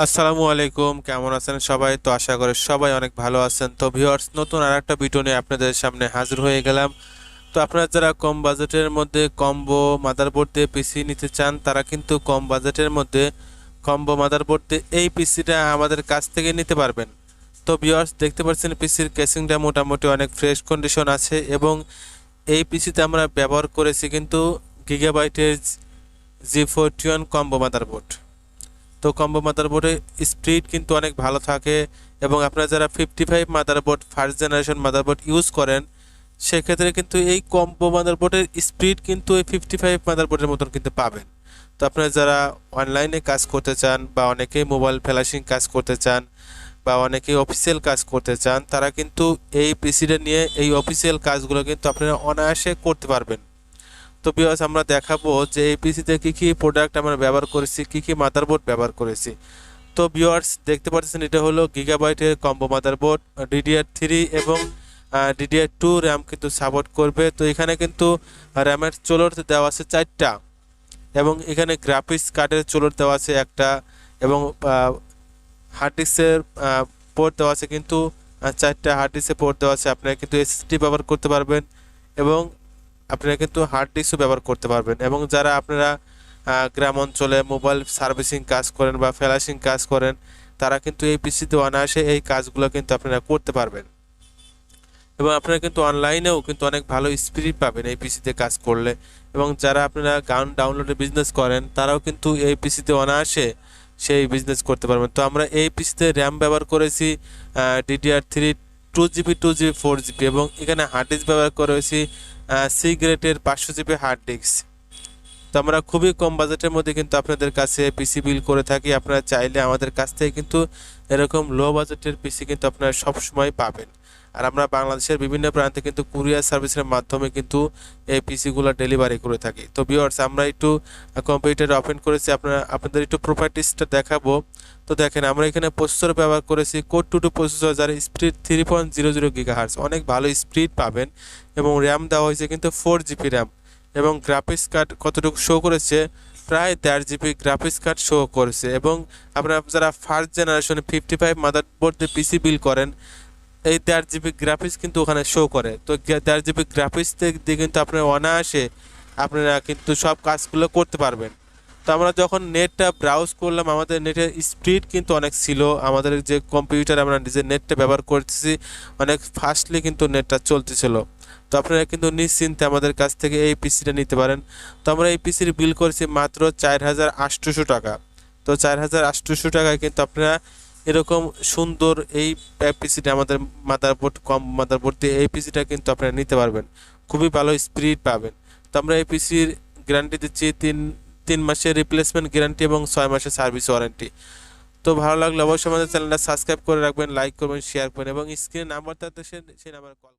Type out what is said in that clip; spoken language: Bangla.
আসসালামু আলাইকুম, কেমন আছেন সবাই? তো আশা করি সবাই অনেক ভালো আছেন। তো ভিউয়ার্স, নতুন আর একটা ভিডিও নিয়ে আপনাদের সামনে হাজির হয়ে গেলাম। তো আপনারা যারা কম বাজেটের মধ্যে কম্বো মাদারবোর্ড দিয়ে পিসি নিতে চান, তারা কিন্তু কম বাজেটের মধ্যে কম্বো মাদারবোর্ড দিয়ে এই পিসিটা আমাদের কাছ থেকে নিতে পারবেন। তো ভিউয়ার্স, দেখতে পাচ্ছেন পিসির কেসিংটা মোটামুটি অনেক ফ্রেশ কন্ডিশন আছে এবং এই পিসিতে আমরা ব্যবহার করেছি কিন্তু গিগাবাইটের G41 কম্বো মাদারবোর্ড। তো কম্বো মাদারবোর্ডের স্পিড কিন্তু অনেক ভালো থাকে এবং আপনারা যারা 55 motherboard first generation motherboard use করেন, সেক্ষেত্রে কিন্তু এই কম্বো মাদারবোর্ডের স্পিড কিন্তু এই 55 মাদারবোর্ডের মতন কিন্তু পাবেন। তো আপনারা যারা অনলাইনে কাজ করতে চান বা অনেকেই মোবাইল ফ্ল্যাশিং কাজ করতে চান বা অনেকেই অফিসিয়াল কাজ করতে চান, তারা কিন্তু এই পিসিটা নিয়ে এই অফিসিয়াল কাজগুলো কিন্তু আপনারা অনায়াসে করতে পারবেন। তো ভিউয়ার্স, আমরা দেখাবো যে এই পিসিতে কী কী প্রোডাক্ট আমরা ব্যবহার করেছি, কী কী মাদারবোর্ড ব্যবহার করেছি। তো ভিউয়ার্স, দেখতে পাচ্ছেন এটা হলো গিগাবাইটের কম্বো মাদারবোর্ড, DDR3 এবং DDR2 র্যাম কিন্তু সাপোর্ট করবে। তো এখানে কিন্তু র্যামের চোলর দেওয়া আছে 4টা এবং এখানে গ্রাফিক্স কার্ডের চোলর দেওয়া আছে একটা এবং হার্ড ডিস্কের পোর্ট দেওয়া আছে কিন্তু 4টা হার্ড ডিস্কের পোর্ট দেওয়া আছে। আপনারা কিন্তু SSD ব্যবহার করতে পারবেন এবং আপনারা কিন্তু হার্ড ডিস্কও ব্যবহার করতে পারবেন। এবং যারা আপনারা গ্রাম অঞ্চলে মোবাইল সার্ভিসিং কাজ করেন বা ফ্ল্যাশিং কাজ করেন, তারা কিন্তু এই পিসিতে অনায়াসে এই কাজগুলো কিন্তু আপনারা করতে পারবেন এবং আপনারা কিন্তু অনলাইনেও কিন্তু অনেক ভালো স্পিড পাবেন এই পিসিতে কাজ করলে। এবং যারা আপনারা গান ডাউনলোডে বিজনেস করেন, তারাও কিন্তু এই পিসিতে অনায়াসে সেই বিজনেস করতে পারবেন। তো আমরা এই পিসিতে র্যাম ব্যবহার করেছি DDR3 2GB 2GB 4GB এবং এখানে হার্ড ডিস্ক ব্যবহার করেছি সি গ্রেডের 500GB হার্ড ডিস্ক। তো আমরা খুবই কম বাজেটের মধ্যে কিন্তু আপনাদের কাছে পিসি বিল করে থাকি। আপনারা চাইলে আমাদের কাছ থেকে কিন্তু এরকম লো বাজেটের পিসি কিন্তু আপনারা সব সময় পাবেন। আর আমরা বাংলাদেশের বিভিন্ন প্রান্তে কিন্তু কুরিয়ার সার্ভিসের মাধ্যমে কিন্তু এই পিসিগুলো ডেলিভারি করে থাকি। তো ভিউয়ার্স, আমরা একটু কম্পিউটার ওপেন করেছি, আপনাদের একটু প্রপার্টিসটা দেখাবো। তো দেখেন, আমরা এখানে প্রসেসর ব্যবহার করেছি কোর 2 প্রসেসর, যার স্পিড 3.00 গিগাহার্টজ, অনেক ভালো স্পিড পাবেন। এবং র্যাম দেওয়া হয়েছে কিন্তু 4GB র্যাম এবং গ্রাফিক্স কার্ড কতটুকু শো করেছে, প্রায় 1.5GB গ্রাফিক্স কার্ড শো করেছে। এবং আপনারা যারা ফার্স্ট জেনারেশনে 55 মাদারবোর্ড দিয়ে পিসি বিল করেন, এই 1.5GB গ্রাফিক্স কিন্তু ওখানে শো করে। তো 1.5GB গ্রাফিক্স দিয়ে কিন্তু আপনারা অনায়াসে আপনারা কিন্তু সব কাজগুলো করতে পারবেন। তো আমরা যখন নেটটা ব্রাউজ করলাম, আমাদের নেটের স্পিড কিন্তু অনেক ছিল। আমাদের যে কম্পিউটার আমরা নিজের নেটটা ব্যবহার করতেছি, অনেক ফাস্টলি কিন্তু নেটটা চলতেছিল। তো আপনারা কিন্তু নিশ্চিন্তে আমাদের কাছ থেকে এই পিসিটা নিতে পারেন। তো আমরা এই পিসির বিল করেছি মাত্র 4800 টাকা। তো 4800 টাকায় কিন্তু আপনারা এরকম সুন্দর এই পিসিটা আমাদের মাদারবোর্ড কম মাদারবোর্ড দিয়ে এই পিসিটা কিন্তু আপনারা নিতে পারবেন, খুবই ভালো স্পিড পাবেন। তো আমরা এই পিসির গ্যারান্টি দিচ্ছি তিন মাসের রিপ্লেসমেন্ট গ্যারান্টি এবং 6 মাসের সার্ভিস ওয়ারেন্টি। তো ভালো লাগলে অবশ্যই আমাদের চ্যানেলটা সাবস্ক্রাইব করে রাখবেন, লাইক করবেন, শেয়ার করবেন এবং স্ক্রিনে নাম্বারটাতে সেই নাম্বারে কল